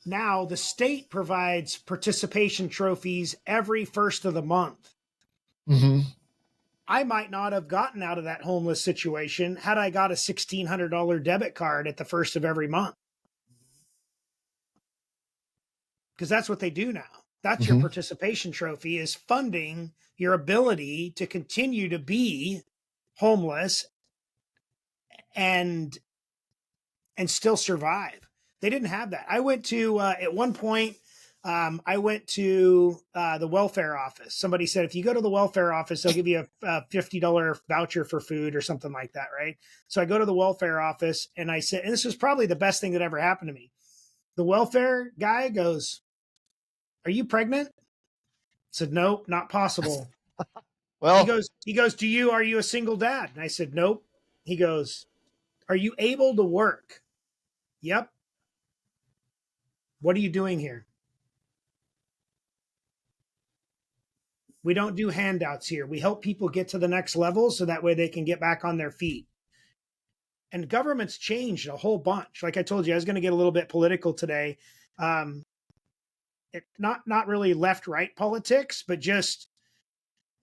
S3: Now the state provides participation trophies every first of the month.
S1: Mm-hmm.
S3: I might not have gotten out of that homeless situation had I got a $1,600 debit card at the first of every month. Because that's what they do now. That's your participation trophy, is funding your ability to continue to be homeless and still survive. They didn't have that. I went to, at one point, I went to the welfare office. Somebody said, if you go to the welfare office, they'll give you a $50 voucher for food or something like that, right? So I go to the welfare office and I said, and this was probably the best thing that ever happened to me. The welfare guy goes, are you pregnant? I said, nope, not possible.
S1: Well,
S3: he goes, are you a single dad? And I said, nope. He goes, are you able to work? Yep. What are you doing here? We don't do handouts here. We help people get to the next level so that way they can get back on their feet. And government's changed a whole bunch. Like I told you, I was going to get a little bit political today. Not really left-right politics, but just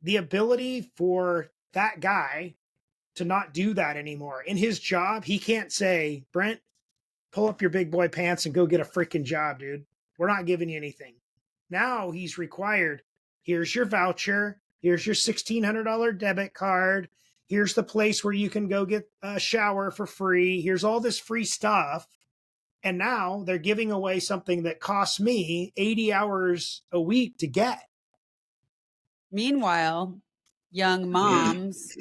S3: the ability for that guy to not do that anymore. In his job, he can't say, Brent, pull up your big boy pants and go get a freaking job, dude. We're not giving you anything. Now he's required, here's your voucher. Here's your $1,600 debit card. Here's the place where you can go get a shower for free. Here's all this free stuff. And now they're giving away something that costs me 80 hours a week to get.
S2: Meanwhile, young moms,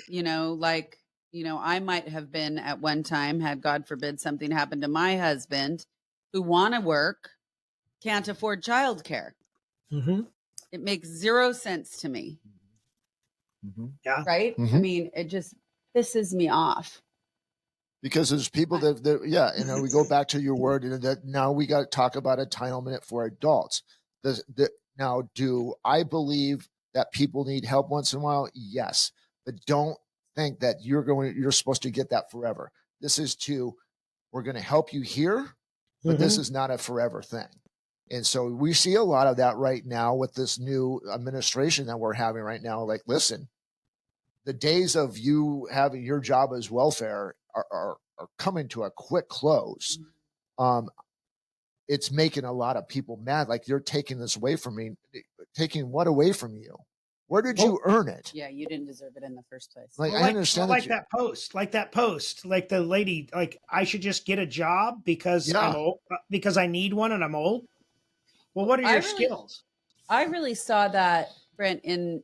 S2: I might have been at one time, had God forbid something happened to my husband, who want to work, can't afford childcare.
S3: Mm-hmm.
S2: It makes zero sense to me.
S1: Mm-hmm.
S3: Yeah.
S2: Right?
S1: Mm-hmm.
S2: I mean, it just pisses me off.
S1: Because there's people that we go back to your word, and that now we got to talk about entitlement for adults. Now, do I believe that people need help once in a while? Yes, but don't think that you're supposed to get that forever. We're going to help you here, but this is not a forever thing. And so we see a lot of that right now with this new administration that we're having right now. Like, listen, the days of you having your job as welfare are coming to a quick close. It's making a lot of people mad. Like, you're taking this away from me. Taking what away from you? Where did you earn it?
S2: Yeah, you didn't deserve it in the first place.
S1: Like, I understand
S3: that post, like the lady, like, I should just get a job because I'm old, because I need one and I'm old. Well, what are your skills?
S2: I really saw that, Brent, in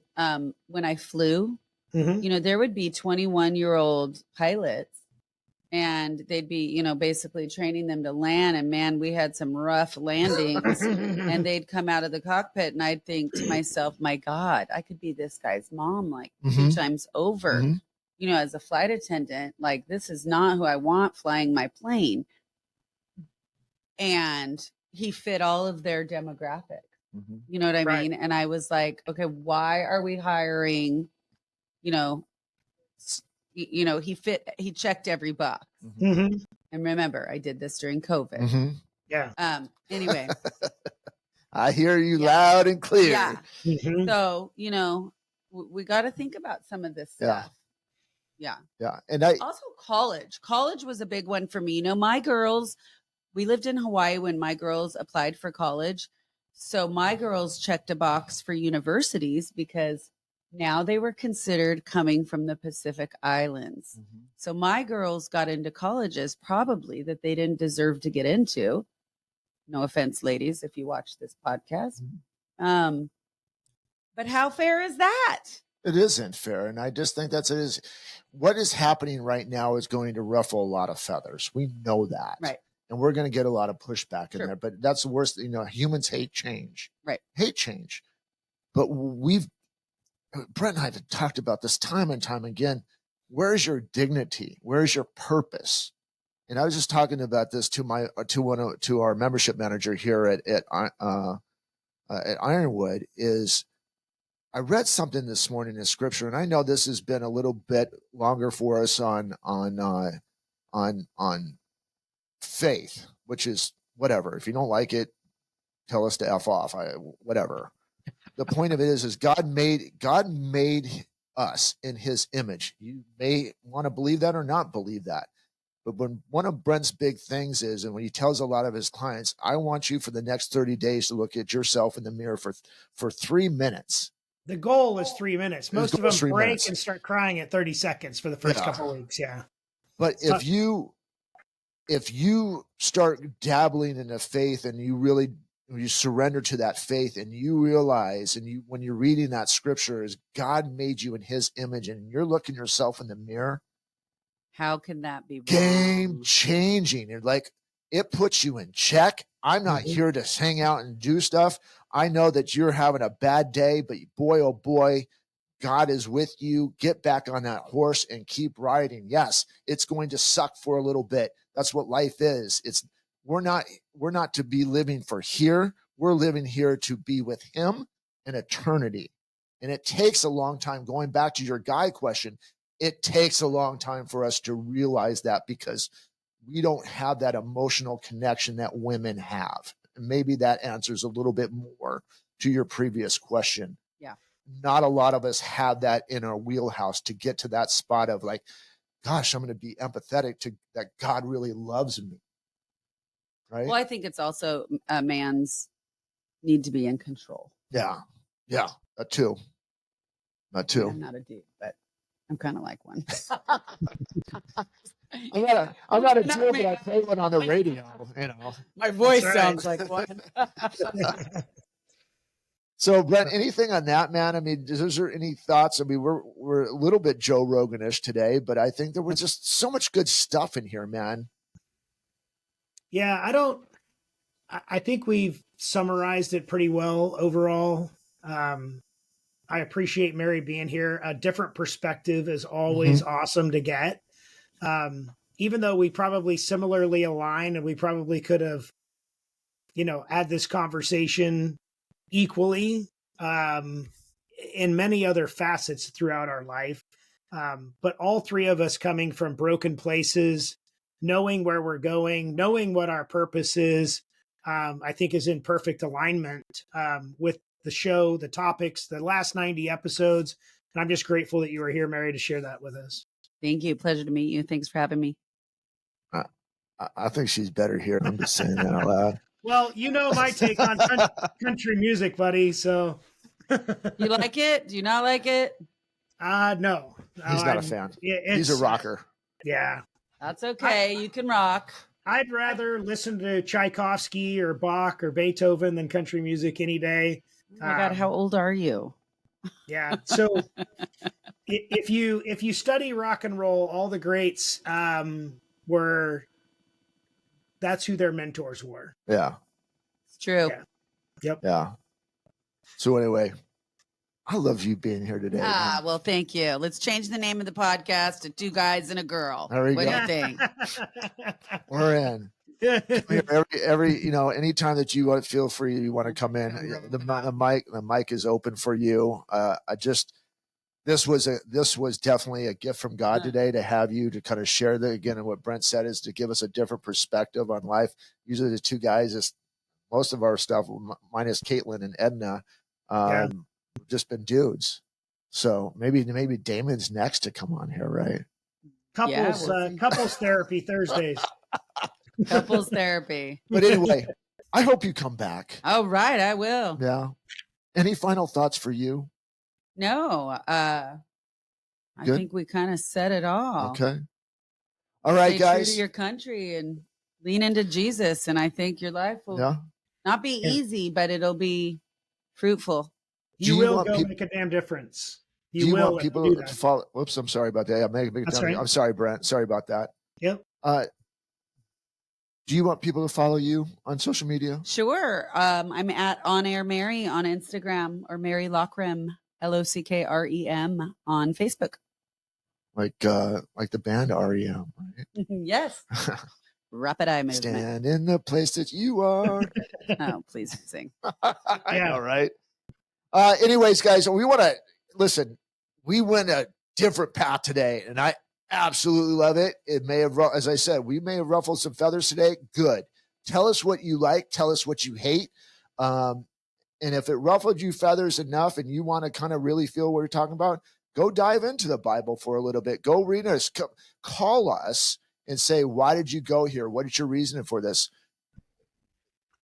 S2: when I flew. There would be 21-year-old pilots and they'd be, you know, basically training them to land. And man, we had some rough landings. And they'd come out of the cockpit, and I'd think to myself, my God, I could be this guy's mom like two times over. You know, as a flight attendant, like, this is not who I want flying my plane. And he fit all of their demographics. You know what I mean? And I was like, okay, why are we hiring, you know, he checked every box. And remember, I did this during COVID.
S3: Yeah.
S2: Anyway.
S1: I hear you loud and clear.
S2: Yeah. So, you know, we got to think about some of this stuff. Yeah.
S1: And
S2: also college was a big one for me. You know, my girls, we lived in Hawaii when my girls applied for college. So my girls checked a box for universities because now they were considered coming from the Pacific Islands. So my girls got into colleges probably that they didn't deserve to get into. No offense, ladies, if you watch this podcast. But how fair is that?
S1: It isn't fair. And I just think what is happening right now is going to ruffle a lot of feathers. We know that.
S2: Right.
S1: And we're going to get a lot of pushback in there. But that's the worst. You know, humans hate change.
S2: Right.
S1: Hate change. But Brent and I have talked about this time and time again. Where's your dignity? Where's your purpose? And I was just talking about this to our membership manager here at Ironwood. Is I read something this morning in scripture, and I know this has been a little bit longer for us on faith, which is whatever. If you don't like it, tell us to F off. Whatever. The point of it is God made us in his image. You may want to believe that or not believe that. But when one of Brent's big things is, and when he tells a lot of his clients, I want you for the next 30 days to look at yourself in the mirror for 3 minutes.
S3: The goal is 3 minutes. Most of them break and start crying at 30 seconds for the first couple of weeks. Yeah.
S1: But if you start dabbling in the faith and you surrender to that faith and you realize, and when you're reading that scripture, is God made you in his image and you're looking yourself in the mirror.
S2: How can that be wrong?
S1: Game changing. It puts you in check. I'm not here to hang out and do stuff. I know that you're having a bad day, but boy, oh boy, God is with you. Get back on that horse and keep riding. Yes, it's going to suck for a little bit. That's what life is. We're not to be living for here. We're living here to be with him in eternity. And it takes a long time. Going back to your guy question, it takes a long time for us to realize that because we don't have that emotional connection that women have. And maybe that answers a little bit more to your previous question.
S2: Yeah.
S1: Not a lot of us have that in our wheelhouse to get to that spot of like, gosh, I'm going to be empathetic to that God really loves me. Right.
S2: Well, I think it's also a man's need to be in control.
S1: Yeah. Yeah. That too.
S2: I'm not a dude, but I'm kind of like one.
S1: I'm not a dude, but I play one on the radio, you know.
S2: My voice sounds like one.
S1: So, Brent, anything on that, man? I mean, is there any thoughts? I mean, we're a little bit Joe Rogan-ish today, but I think there was just so much good stuff in here, man.
S3: Yeah, I think we've summarized it pretty well overall. I appreciate Mary being here. A different perspective is always awesome to get. Even though we probably similarly align and we probably could have, had this conversation equally in many other facets throughout our life. But all three of us coming from broken places, knowing where we're going, knowing what our purpose is, I think is in perfect alignment with the show, the topics, the last 90 episodes. And I'm just grateful that you were here, Mary, to share that with us.
S2: Thank you. Pleasure to meet you. Thanks for having me.
S1: I think she's better here. I'm just saying that out loud.
S3: Well, my take on country music, buddy. So
S2: you like it? Do you not like it?
S3: No.
S1: He's not a fan. He's a rocker.
S3: Yeah.
S2: That's okay. You can rock.
S3: I'd rather listen to Tchaikovsky or Bach or Beethoven than country music any day.
S2: Oh my God, how old are you?
S3: Yeah. So if you study rock and roll, all the greats, that's who their mentors were.
S1: Yeah.
S2: It's true.
S3: Yeah. Yep.
S1: Yeah. So anyway, I love you being here today. Man.
S2: Well, thank you. Let's change the name of the podcast to Two Guys and a Girl.
S1: There we
S2: What
S1: go.
S2: do you think?
S1: We're in. Come here, every anytime that you want, feel free, you want to come in. The mic is open for you. This was definitely a gift from God today to have you to kind of share again, and what Brent said is to give us a different perspective on life. Usually the two guys is most of our stuff, minus Caitlin and Edna, just been dudes. So maybe Damon's next to come on here, right?
S3: Couples therapy Thursdays.
S2: Couples therapy.
S1: But anyway, I hope you come back.
S2: Oh, right, I will.
S1: Yeah. Any final thoughts for you?
S2: No, I think we kind of said it all.
S1: Okay. All right,
S2: Stay
S1: guys.
S2: true to your country and lean into Jesus, and I think your life will not be easy, but it'll be fruitful.
S3: You will make a damn difference.
S1: Do you want people to follow? Whoops, I'm sorry about that. I'm sorry, Brent. Sorry about that.
S3: Yep.
S1: Do you want people to follow you on social media?
S2: Sure. I'm at On Air Mary on Instagram, or Mary Lockrem, Lockrem, on Facebook.
S1: Like the band REM, right?
S2: Yes. Rapid eye movement.
S1: Stand in the place that you are.
S2: Oh, please sing.
S1: I know, right? Anyways, guys, we want to listen. We went a different path today, and I absolutely love it. It may have, as I said, we may have ruffled some feathers today. Good. Tell us what you like. Tell us what you hate. And if it ruffled you feathers enough and you want to kind of really feel what we're talking about, go dive into the Bible for a little bit. Go read us. Call us and say, why did you go here? What is your reasoning for this?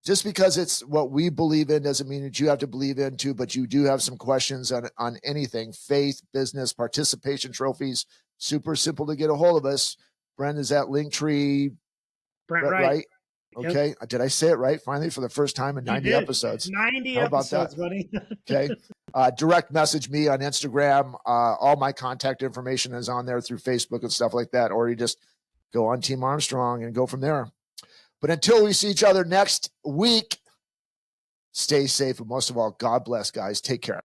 S1: Just because it's what we believe in doesn't mean that you have to believe into, but you do have some questions on anything, faith, business, participation trophies. Super simple to get a hold of us. Brent is at Linktree.
S3: Brent Wright.
S1: Okay. Yep. Did I say it right? Finally, for the first time in 90 episodes.
S3: 90 episodes, buddy.
S1: Okay. Direct message me on Instagram. All my contact information is on there through Facebook and stuff like that. Or you just go on Team Armstrong and go from there. But until we see each other next week, stay safe. And most of all, God bless, guys. Take care.